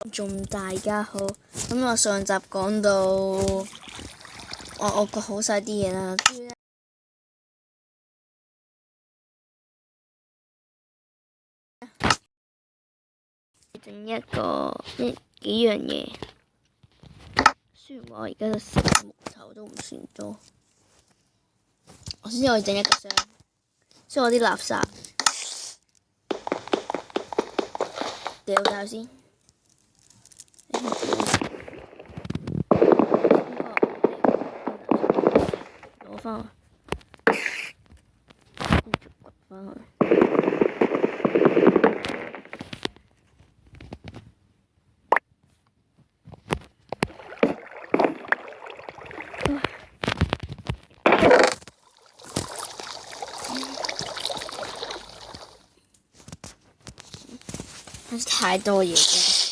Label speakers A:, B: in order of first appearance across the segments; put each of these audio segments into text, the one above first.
A: 仲大家好，咁我上集講到我割好晒啲嘢啦，整幾樣嘢。雖然話我而家食木頭都唔算多，我先可以整一個箱，將我啲垃圾掉掉先。攞翻去，跟住掘翻去。太多嘢嘅。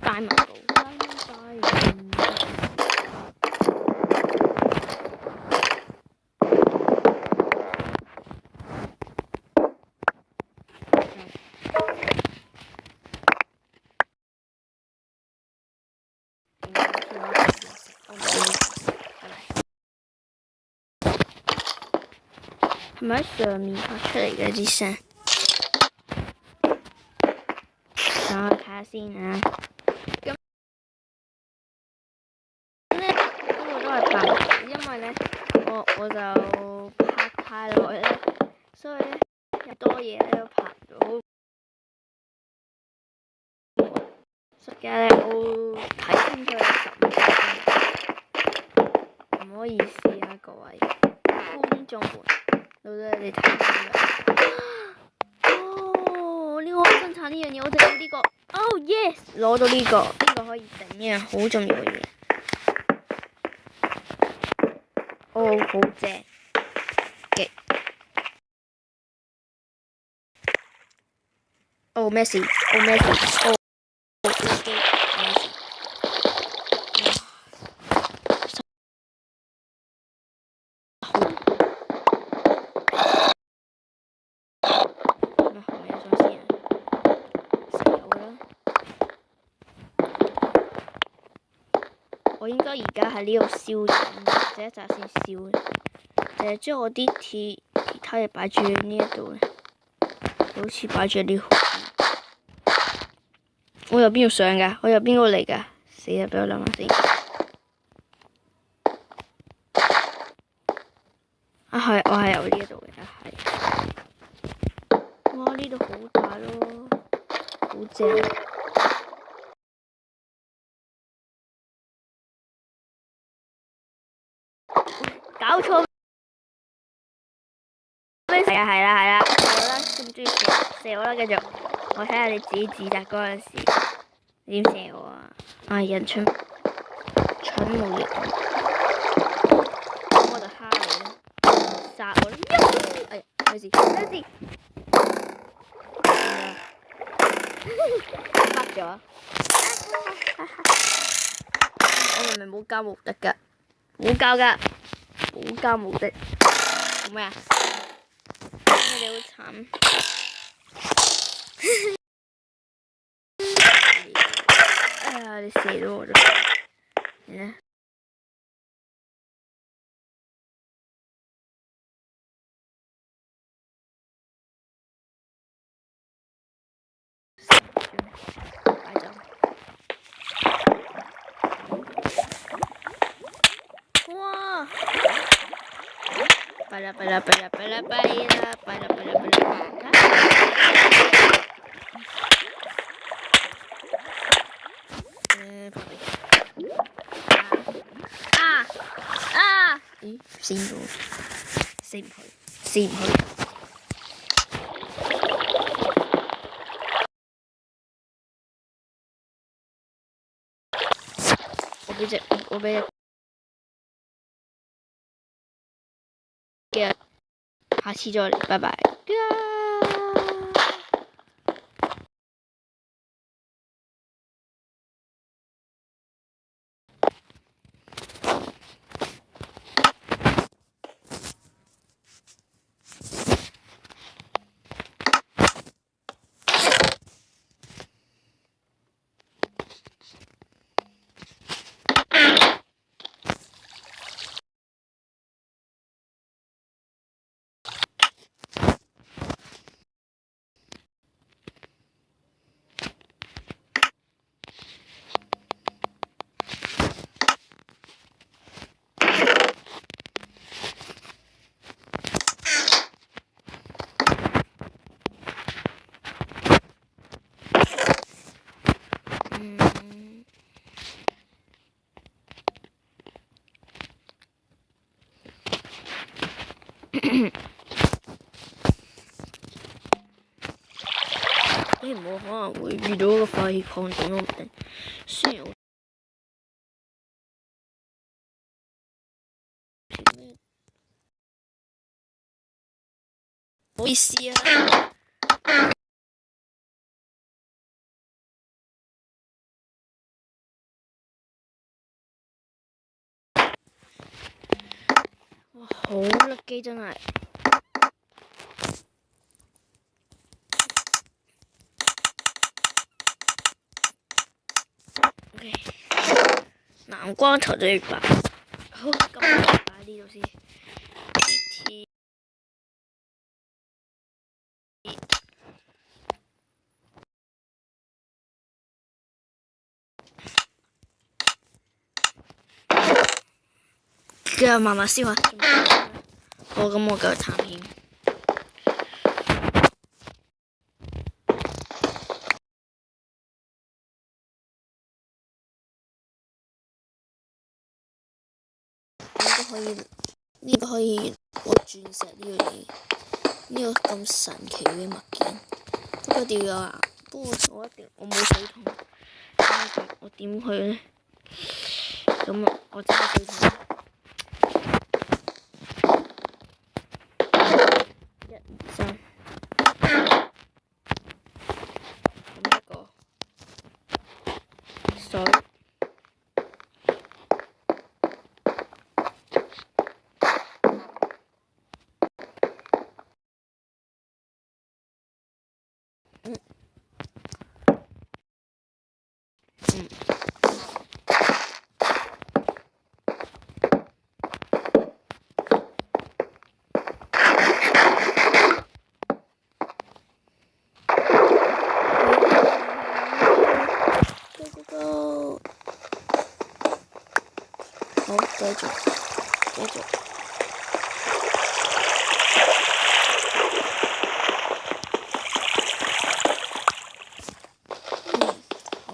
A: 大文稿，係咪喺上面發出嚟嘅啲聲？等我睇下先啊。咁咧，呢個都係白，因為咧，我就拍太耐咧，所以咧有多嘢咧都拍到。實際咧，我睇清楚15分鐘，唔好意思啊，各位觀眾們，到底你睇唔睇？哦，呢個生產呢樣嘢，我就要呢個。Oh yes，攞到呢個可以整一樣好重要嘅嘢。哦，好正嘅。哦，咩事？哦，咩事？哦。我應該而家喺呢度燒緊，等一陣先燒。就將我啲其他嘢擺住喺呢一度咧，好似擺住呢度。我由邊度上㗎？我由邊度嚟㗎？死啦！俾我諗下先。啊係，我係由呢一度嘅，係。哇！呢度好大咯，好正。搞錯咩？係啦，射我啦，中唔中意射我啦？繼續，我睇下你自己自責嗰陣時點射我啊！人蠢冇力，咁我就蝦你啦，殺我啦！哎呀，咩事？黑咗。我明明冇教無敵㗎，冇教㗎。冇教無敵，做咩啊？你哋好慘。哎呀！你射到我咗，你咧？擺走。哇！拜啦！咦，死唔到，死唔去。試唔去。我俾隻嘅，下次再嚟，拜拜。我可能會遇到個廢礦點都唔定，雖然唔好意思啊。哇，好甩機真係。OK， 南瓜頭就要擺，好，咁我擺呢度先。跟住慢慢燒下。好，咁我繼續探險。呢個可以攞鑽石呢樣嘢，呢個咁神奇嘅物件。不過掉咗啊！不過我冇水桶，我點去呢？咁我揸水桶。1、2、3，咁一個水。好，繼續。好。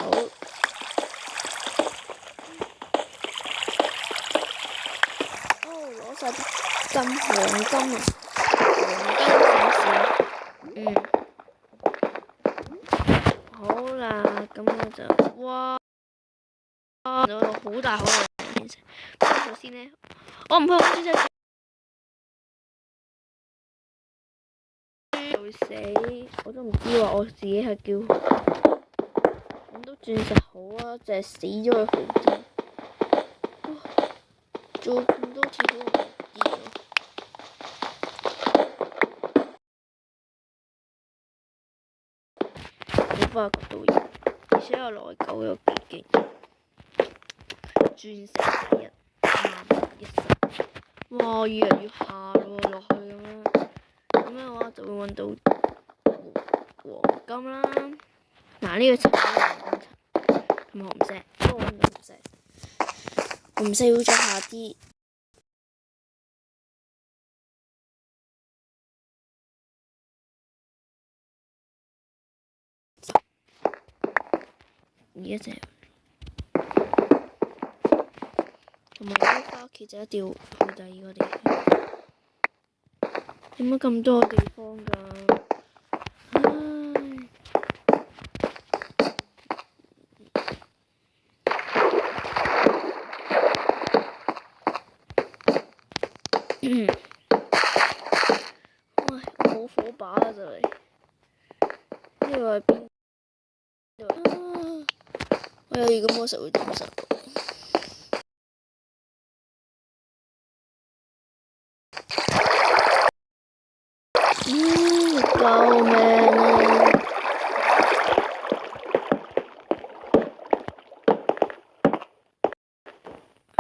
A: 攞晒啲黃金啊！少少。好啦，咁我就哇，有個好大可能變成。不過首先呢，我唔去揾鑽石會死，我都唔知話我自己係叫揾到鑽石好啊，淨係死咗佢好啲。做咁多次都唔知喎。我發覺到嘢，而且我內疚有幾勁。鑽石第一，110。哇，越嚟越下喎，落去咁樣嘅話就會揾到黃金啦。嗱，呢個層黃金層同埋紅石，不過揾到紅石。紅石要再下啲。而家就同埋如果返屋企就一定要去第二個地方。點解咁多地方㗎？喂，我冇火把啦就嚟。呢個係邊度？我有預感魔術會點實。救命啊！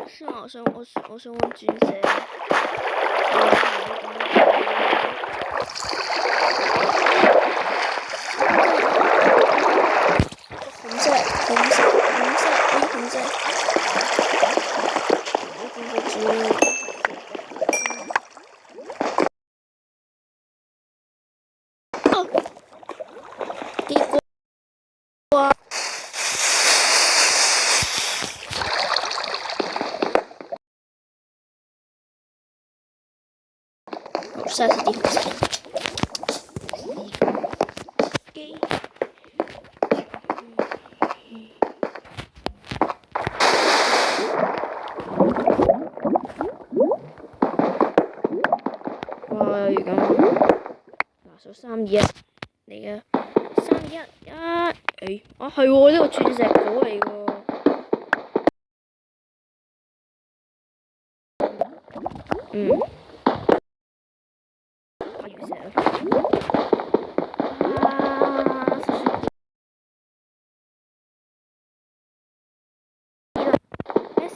A: 算啦，我想揾鑽石。紅色，結果嘥啲紅色。哇！有預感，嗱，數3、2、1嚟啊！3、2、1，係喎，呢個鑽石寶嚟喎。我要石咩事？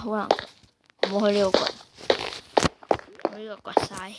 A: 好難，唔好去呢個掘，我呢個掘晒。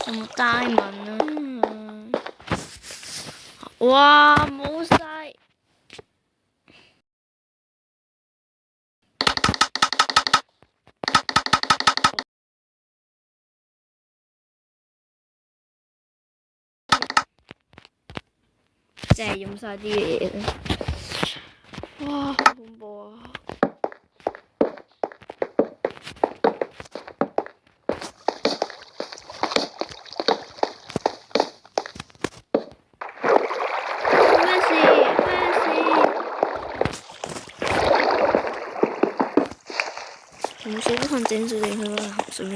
A: 有冇大文啊？哇！冇晒。真係用晒啲嘢，哇！好恐怖啊！咩事？紅水不看整住你去啦，紅水唔